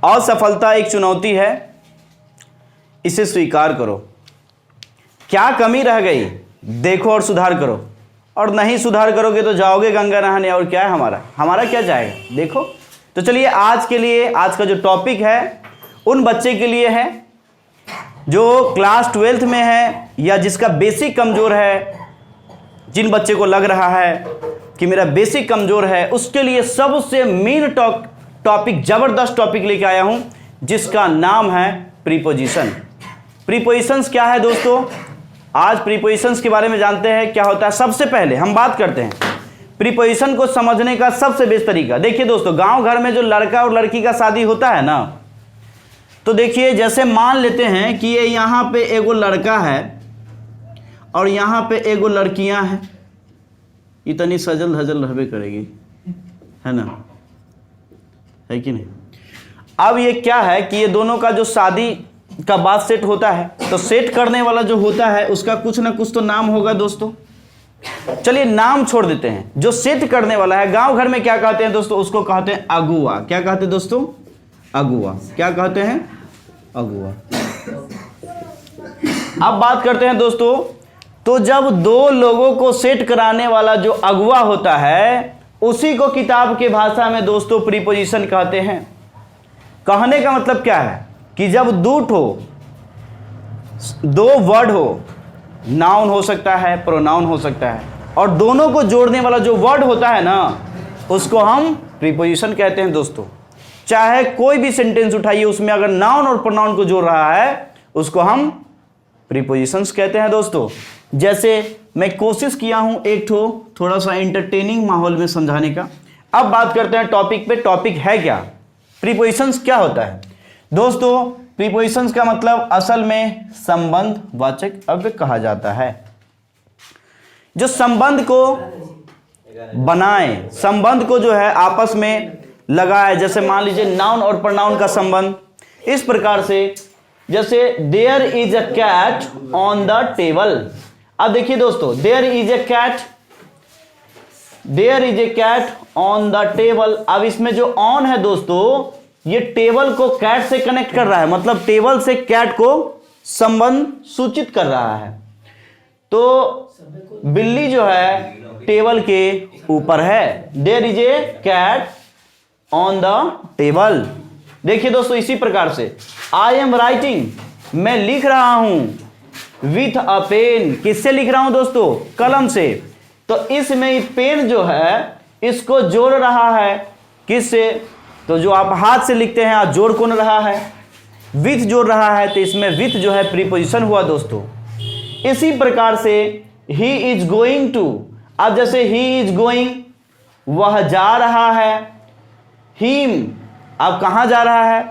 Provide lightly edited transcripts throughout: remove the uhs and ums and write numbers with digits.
असफलता एक चुनौती है, इसे स्वीकार करो। क्या कमी रह गई देखो और सुधार करो, और नहीं सुधार करोगे तो जाओगे गंगा नहाने, और क्या है हमारा क्या जाएगा देखो। तो चलिए आज के लिए, आज का जो टॉपिक है उन बच्चे के लिए है जो क्लास 12th में है या जिसका बेसिक कमज़ोर है। जिन बच्चे को लग रहा है कि मेरा बेसिक कमज़ोर है, उसके लिए सबसे मेन टॉपिक, ज़बरदस्त टॉपिक लेके आया हूं, जिसका नाम है प्रीपोजिशन। प्रीपोजिशंस क्या है दोस्तों, आज प्रीपोजिशंस के बारे में जानते हैं क्या होता है। सबसे पहले हम बात करते हैं प्रीपोजिशन को समझने का सबसे बेस्ट तरीका। देखिए दोस्तों, गांव घर में जो लड़का और लड़की का शादी होता है ना, तो देखिए जैसे मान लेते हैं कि ये यहाँ पे एगो लड़का है और यहाँ पे एगो लड़कियां हैं, इतनी सजल धजल रहबे करेगी, है ना, है कि नहीं। अब ये क्या है कि ये दोनों का जो शादी का बाद सेट होता है, तो सेट करने वाला जो होता है उसका कुछ ना कुछ तो नाम होगा दोस्तों। चलिए नाम छोड़ देते हैं, जो सेट करने वाला है गांव घर में क्या कहते हैं दोस्तों, उसको कहते हैं अगुआ। क्या कहते हैं दोस्तों, अगुआ। क्या कहते हैं, अगुआ। अब बात करते हैं दोस्तों, तो जब दो लोगों को सेट कराने वाला जो अगुआ होता है, उसी को किताब के भाषा में दोस्तों प्रीपोजिशन कहते हैं। कहने का मतलब क्या है कि जब दो वर्ड हो, नाउन हो सकता है, प्रोनाउन हो सकता है, और दोनों को जोड़ने वाला जो वर्ड होता है ना, उसको हम प्रीपोजिशन कहते हैं दोस्तों। चाहे कोई भी सेंटेंस उठाइए, उसमें अगर नाउन और प्रोनाउन को जोड़ रहा है, उसको हम प्रीपोजिशंस कहते हैं दोस्तों। जैसे मैं कोशिश किया हूं एक थोड़ा सा एंटरटेनिंग माहौल में समझाने का। अब बात करते हैं टॉपिक पे। टॉपिक है क्या, प्रीपोजिशंस क्या होता है दोस्तों। प्रीपोजिशंस का मतलब असल में संबंध वाचक अव्यय कहा जाता है, जो संबंध को बनाए, संबंध को जो है आपस में लगाए। जैसे मान लीजिए नाउन और प्रोनाउन का संबंध इस प्रकार से, जैसे there is a cat on the table. अब देखिए दोस्तों, there is a cat on the table. अब इसमें जो ऑन है दोस्तों, ये टेबल को कैट से कनेक्ट कर रहा है, मतलब टेबल से कैट को संबंध सूचित कर रहा है। तो बिल्ली जो है टेबल के ऊपर है, there is a cat on the table. देखिए दोस्तों, इसी प्रकार से आई एम राइटिंग, मैं लिख रहा हूं विथ अ पेन। किससे लिख रहा हूं दोस्तों, कलम से। तो इसमें पेन जो है इसको जोड़ रहा है किससे, तो जो आप हाथ से लिखते हैं, आप जोड़ कौन रहा है, विथ जोड़ रहा है, तो इसमें विथ जो है प्रीपोजिशन हुआ दोस्तों। इसी प्रकार से ही इज गोइंग टू। अब जैसे ही इज गोइंग, वह जा रहा है, हिम अब कहां जा रहा है,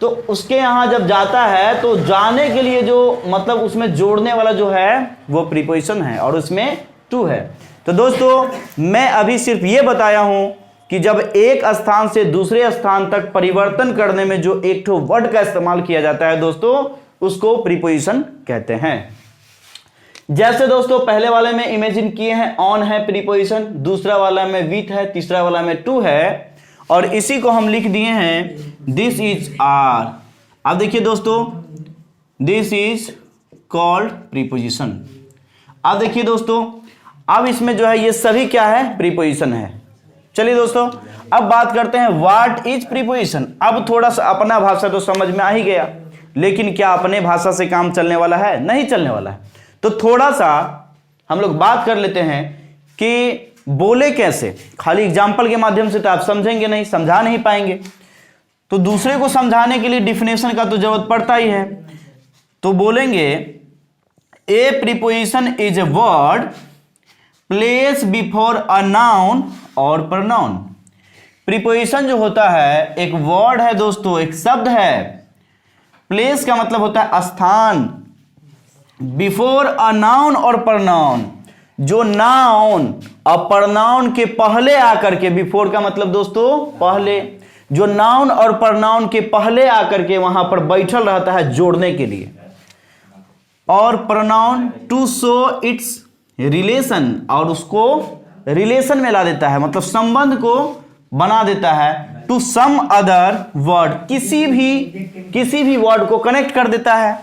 तो उसके यहां जब जाता है तो जाने के लिए जो मतलब उसमें जोड़ने वाला जो है वो प्रीपोजिशन है, और उसमें टू है। तो दोस्तों मैं अभी सिर्फ ये बताया हूं कि जब एक स्थान से दूसरे स्थान तक परिवर्तन करने में जो एक ठो वर्ड का इस्तेमाल किया जाता है दोस्तों, उसको प्रीपोजिशन कहते हैं। जैसे दोस्तों पहले वाले में इमेजिन किए हैं, ऑन है प्रीपोजिशन, दूसरा वाला में विथ है, तीसरा वाला में टू है, और इसी को हम लिख दिए हैं दिस इज आर। अब देखिए दोस्तों, दिस इज कॉल्ड प्रीपोजिशन। अब देखिए दोस्तों, अब इसमें जो है ये सभी क्या है, प्रीपोजिशन है। चलिए दोस्तों, अब बात करते हैं व्हाट इज प्रीपोजिशन। अब थोड़ा सा अपना भाषा तो समझ में आ ही गया, लेकिन क्या अपने भाषा से काम चलने वाला है, नहीं चलने वाला है। तो थोड़ा सा हम लोग बात कर लेते हैं कि बोले कैसे। खाली एग्जाम्पल के माध्यम से तो आप समझेंगे नहीं, समझा नहीं पाएंगे, तो दूसरे को समझाने के लिए डिफिनेशन का तो जरूरत पड़ता ही है। तो बोलेंगे a preposition is a word place before a noun और प्रोनाउन। प्रीपोजिशन जो होता है एक वर्ड है दोस्तों, एक शब्द है। प्लेस का मतलब होता है स्थान, बिफोर अ नाउन और प्रोनाउन, जो नाउन और प्रोनाउन के पहले आकर के, बिफोर का मतलब दोस्तों पहले, जो नाउन और प्रोनाउन के पहले आकर के वहां पर बैठल रहता है जोड़ने के लिए। और pronoun to show its relation, और उसको रिलेशन में ला देता है, मतलब संबंध को बना देता है। टू सम अदर वर्ड, किसी भी वर्ड को कनेक्ट कर देता है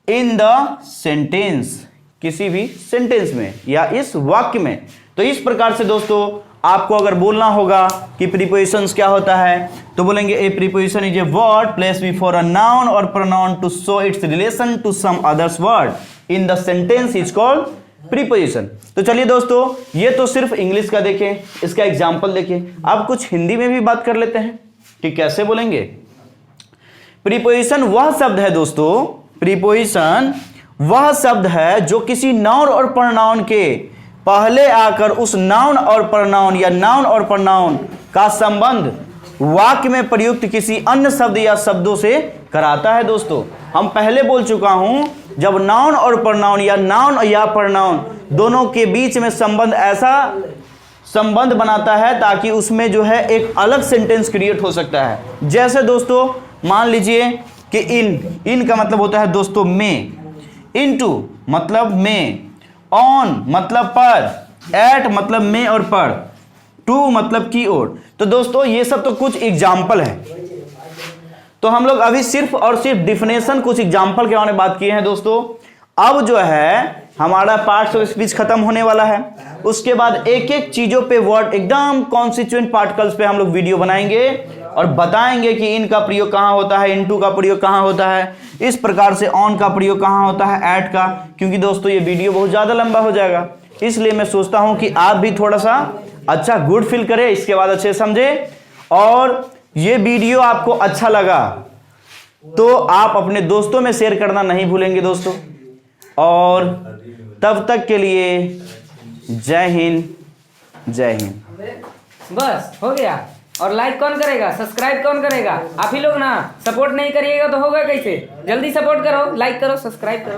इन द सेंटेंस, किसी भी सेंटेंस में या इस वाक्य में। तो इस प्रकार से दोस्तों आपको अगर बोलना होगा कि प्रीपोजिशंस क्या होता है, तो बोलेंगे a preposition is a word place before a noun और pronoun to show its relation to some others word in the sentence is called preposition. तो चलिए दोस्तों, ये तो सिर्फ इंग्लिश का देखें, इसका एग्जाम्पल देखें। अब कुछ हिंदी में भी बात कर लेते हैं कि कैसे बोलेंगे। प्रीपोजिशन वह शब्द है दोस्तों, प्रीपोजिशन वह शब्द है जो किसी नाउन और प्रोनाउन के पहले आकर उस नाउन और प्रोनाउन या नाउन और प्रोनाउन का संबंध वाक्य में प्रयुक्त किसी अन्य शब्द या शब्दों से कराता है। दोस्तों हम पहले बोल चुका हूं, जब नाउन और प्रोनाउन या नाउन या प्रोनाउन दोनों के बीच में संबंध ऐसा संबंध बनाता है ताकि उसमें जो है एक अलग सेंटेंस क्रिएट हो सकता है। जैसे दोस्तों मान लीजिए कि इन का मतलब होता है दोस्तों में, इनटू मतलब में, ऑन मतलब पर, एट मतलब में और पर, टू मतलब की ओर। तो दोस्तों ये सब तो कुछ एग्जाम्पल है, तो हम लोग अभी सिर्फ और सिर्फ डिफिनेशन कुछ एग्जाम्पल के बारे में बात किए हैं दोस्तों। अब जो है हमारा पार्ट्स ऑफ स्पीच खत्म होने वाला है, उसके बाद एक एक चीजों पे वर्ड एकदम कॉन्स्टिट्यूएंट पार्टिकल्स पे हम लोग वीडियो बनाएंगे और बताएंगे कि इनका प्रयोग कहाँ होता है, इनटू का प्रयोग कहाँ होता है, इस प्रकार से ऑन का प्रयोग कहाँ होता है, एट का। क्योंकि दोस्तों ये वीडियो बहुत ज़्यादा लंबा हो जाएगा, इसलिए मैं सोचता हूँ कि आप भी थोड़ा सा अच्छा गुड फील करें, इसके बाद अच्छे समझे। और ये वीडियो आपको अच्छा लगा तो आप अपने दोस्तों में शेयर करना नहीं भूलेंगे दोस्तों। और तब तक के लिए जय हिंद, जय हिंद। बस हो गया। और लाइक कौन करेगा, सब्सक्राइब कौन करेगा? आप ही लोग ना। सपोर्ट नहीं करिएगा तो होगा कैसे? जल्दी सपोर्ट करो, लाइक करो, सब्सक्राइब करो।